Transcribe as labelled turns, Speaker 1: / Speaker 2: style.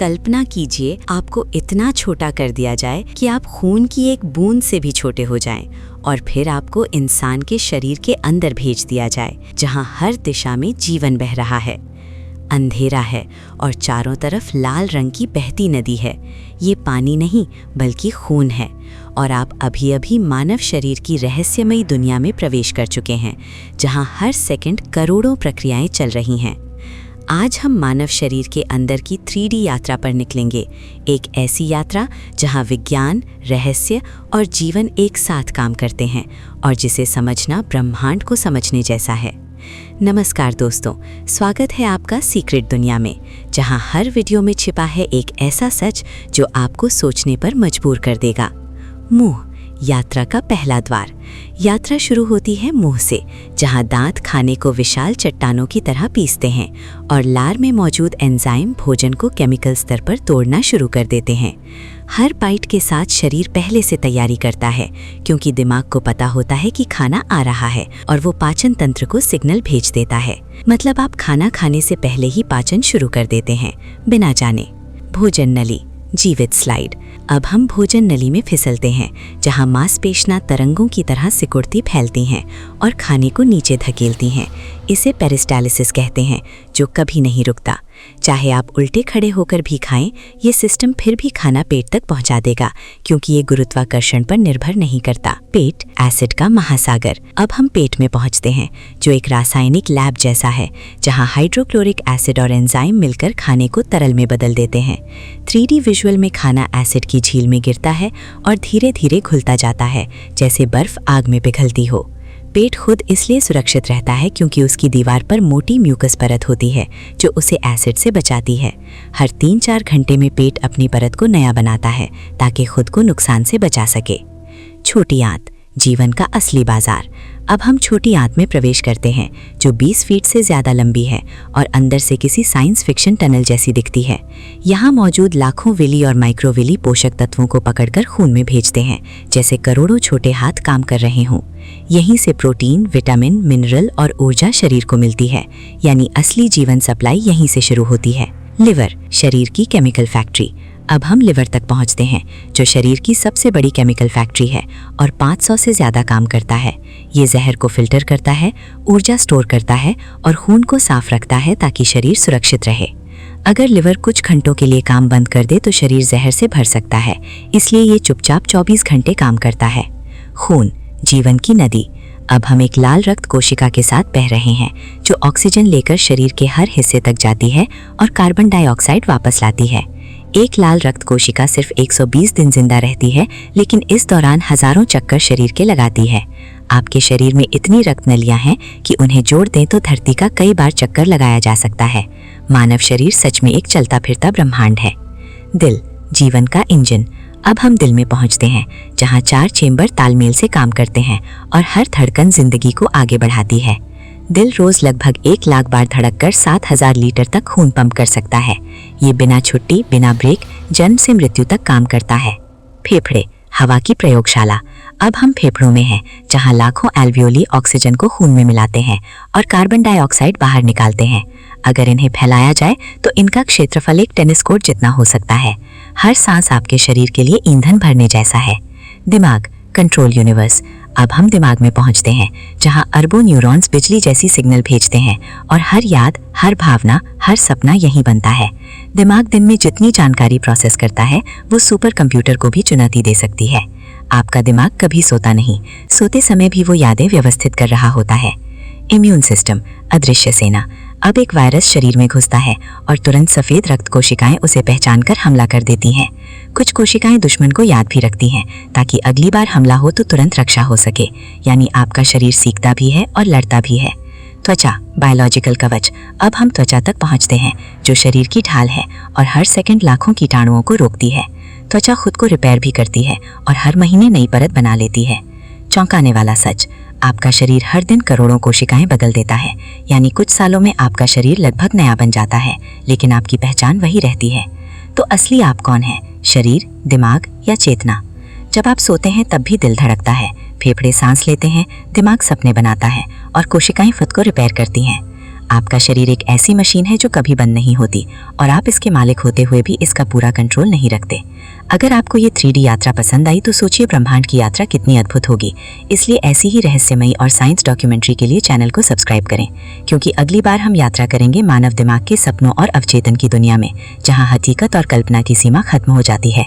Speaker 1: कल्पना कीजिए आपको इतना छोटा कर दिया जाए कि आप खून की एक बूंद से भी छोटे हो जाएं और फिर आपको इंसान के शरीर के अंदर भेज दिया जाए जहां हर दिशा में जीवन बह रहा है। अंधेरा है और चारों तरफ लाल रंग की बहती नदी है। ये पानी नहीं बल्कि खून है और आप अभी अभी मानव शरीर की रहस्यमयी दुनिया में प्रवेश कर चुके हैं जहां हर सेकंड करोड़ों प्रक्रियाएं चल रही हैं। आज हम मानव शरीर के अंदर की 3D यात्रा पर निकलेंगे, एक ऐसी यात्रा जहां विज्ञान, रहस्य और जीवन एक साथ काम करते हैं और जिसे समझना ब्रह्मांड को समझने जैसा है। नमस्कार दोस्तों, स्वागत है आपका सीक्रेट दुनिया में, जहां हर वीडियो में छिपा है एक ऐसा सच जो आपको सोचने पर मजबूर कर देगा। मुंह, यात्रा का पहला द्वार। यात्रा शुरू होती है मुंह से, जहां दांत खाने को विशाल चट्टानों की तरह पीसते हैं और लार में मौजूद एंजाइम भोजन को केमिकल स्तर पर तोड़ना शुरू कर देते हैं। हर बाइट के साथ शरीर पहले से तैयारी करता है क्योंकि दिमाग को पता होता है कि खाना आ रहा है और वो पाचन तंत्र को सिग्नल भेज देता है। मतलब आप खाना खाने से पहले ही पाचन शुरू कर देते हैं बिना जाने। भोजन नली, जीवित स्लाइड। अब हम भोजन नली में फिसलते हैं जहां मांसपेशियां तरंगों की तरह सिकुड़ती फैलती हैं और खाने को नीचे धकेलती हैं। इसे पेरिस्टालिसिस कहते हैं, जो कभी नहीं रुकता। चाहे आप उल्टे खड़े होकर भी खाएं, ये सिस्टम फिर भी खाना पेट तक पहुंचा देगा क्योंकि ये गुरुत्वाकर्षण पर निर्भर नहीं करता। पेट, एसिड का महासागर। अब हम पेट में पहुंचते हैं, जो एक रासायनिक लैब जैसा है जहां हाइड्रोक्लोरिक एसिड और एंजाइम मिलकर खाने को तरल में बदल देते हैं। 3D विजुअल में खाना एसिड की झील में गिरता है और धीरे धीरे घुलता जाता है, जैसे बर्फ आग में पिघलती हो। पेट खुद इसलिए सुरक्षित रहता है क्योंकि उसकी दीवार पर मोटी म्यूकस परत होती है जो उसे एसिड से बचाती है। हर 3-4 घंटे में पेट अपनी परत को नया बनाता है ताकि खुद को नुकसान से बचा सके। छोटी आंत, जीवन का असली बाजार। अब हम छोटी आंत में प्रवेश करते हैं, जो 20 फीट से ज़्यादा लंबी है और अंदर से किसी साइंस फिक्शन टनल जैसी दिखती है। यहाँ मौजूद लाखों विली और माइक्रोविली पोषक तत्वों को पकड़कर खून में भेजते हैं, जैसे करोड़ों छोटे हाथ काम कर रहे हों। यहीं से प्रोटीन, विटामिन, मिनरल और ऊर्जा शरीर को मिलती है, यानी असली जीवन सप्लाई यहीं से शुरू होती है। लिवर, शरीर की केमिकल फैक्ट्री। अब हम लिवर तक पहुंचते हैं, जो शरीर की सबसे बड़ी केमिकल फैक्ट्री है और 500 से ज़्यादा काम करता है। ये जहर को फिल्टर करता है, ऊर्जा स्टोर करता है और खून को साफ रखता है ताकि शरीर सुरक्षित रहे। अगर लिवर कुछ घंटों के लिए काम बंद कर दे तो शरीर जहर से भर सकता है, इसलिए ये चुपचाप 24 घंटे काम करता है। खून, जीवन की नदी। अब हम एक लाल रक्त कोशिका के साथ बह रहे हैं, जो ऑक्सीजन लेकर शरीर के हर हिस्से तक जाती है और कार्बन डाइऑक्साइड वापस लाती है। एक लाल रक्त कोशिका सिर्फ 120 दिन जिंदा रहती है, लेकिन इस दौरान हजारों चक्कर शरीर के लगाती है। आपके शरीर में इतनी रक्त नलियां हैं कि उन्हें जोड़ दें तो धरती का कई बार चक्कर लगाया जा सकता है। मानव शरीर सच में एक चलता फिरता ब्रह्मांड है। दिल, जीवन का इंजन। अब हम दिल में पहुंचते हैं, जहां 4 चेंबर तालमेल से काम करते हैं और हर धड़कन जिंदगी को आगे बढ़ाती है। दिल रोज लगभग 1 लाख बार धड़ककर 7000 लीटर तक खून पंप कर सकता है। ये बिना छुट्टी, बिना ब्रेक, जन्म से मृत्यु तक काम करता है। फेफड़े, हवा की प्रयोगशाला। अब हम फेफड़ों में हैं, जहां लाखों एल्वियोली ऑक्सीजन को खून में मिलाते हैं और कार्बन डाइऑक्साइड बाहर निकालते हैं। अगर इन्हें फैलाया जाए तो इनका क्षेत्रफल एक टेनिस कोर्ट जितना हो सकता है। हर सांस आपके शरीर के लिए ईंधन भरने जैसा है। दिमाग, कंट्रोल यूनिवर्स। अब हम दिमाग में पहुंचते हैं, जहां अरबों न्यूरॉन्स बिजली जैसी सिग्नल भेजते हैं और हर याद, हर भावना, हर सपना यहीं बनता है। दिमाग दिन में जितनी जानकारी प्रोसेस करता है, वो सुपर कंप्यूटर को भी चुनौती दे सकती है। आपका दिमाग कभी सोता नहीं, सोते समय भी वो यादें व्यवस्थित कर रहा होता है। इम्यून सिस्टम, अदृश्य सेना। अब एक वायरस शरीर में घुसता है और तुरंत सफेद रक्त कोशिकाएं उसे पहचानकर हमला कर देती हैं। कुछ कोशिकाएं दुश्मन को याद भी रखती हैं ताकि अगली बार हमला हो तो तुरंत रक्षा हो सके, यानी आपका शरीर सीखता भी है और लड़ता भी है। त्वचा, बायोलॉजिकल कवच। अब हम त्वचा तक पहुंचते हैं, जो शरीर की ढाल है और हर सेकंड लाखों कीटाणुओं को रोकती है। त्वचा खुद को रिपेयर भी करती है और हर महीने नई परत बना लेती है। चौंकाने वाला सच, आपका शरीर हर दिन करोड़ों कोशिकाएं बदल देता है, यानी कुछ सालों में आपका शरीर लगभग नया बन जाता है, लेकिन आपकी पहचान वही रहती है। तो असली आप कौन है, शरीर, दिमाग या चेतना? जब आप सोते हैं तब भी दिल धड़कता है, फेफड़े सांस लेते हैं, दिमाग सपने बनाता है और कोशिकाएं खुद को रिपेयर करती हैं। आपका शरीर एक ऐसी मशीन है जो कभी बंद नहीं होती और आप इसके मालिक होते हुए भी इसका पूरा कंट्रोल नहीं रखते। अगर आपको ये 3D यात्रा पसंद आई तो सोचिए ब्रह्मांड की यात्रा कितनी अद्भुत होगी। इसलिए ऐसी ही रहस्यमयी और साइंस डॉक्यूमेंट्री के लिए चैनल को सब्सक्राइब करें, क्योंकि अगली बार हम यात्रा करेंगे मानव दिमाग के सपनों और अवचेतन की दुनिया में, जहां हकीकत और कल्पना की सीमा खत्म हो जाती है।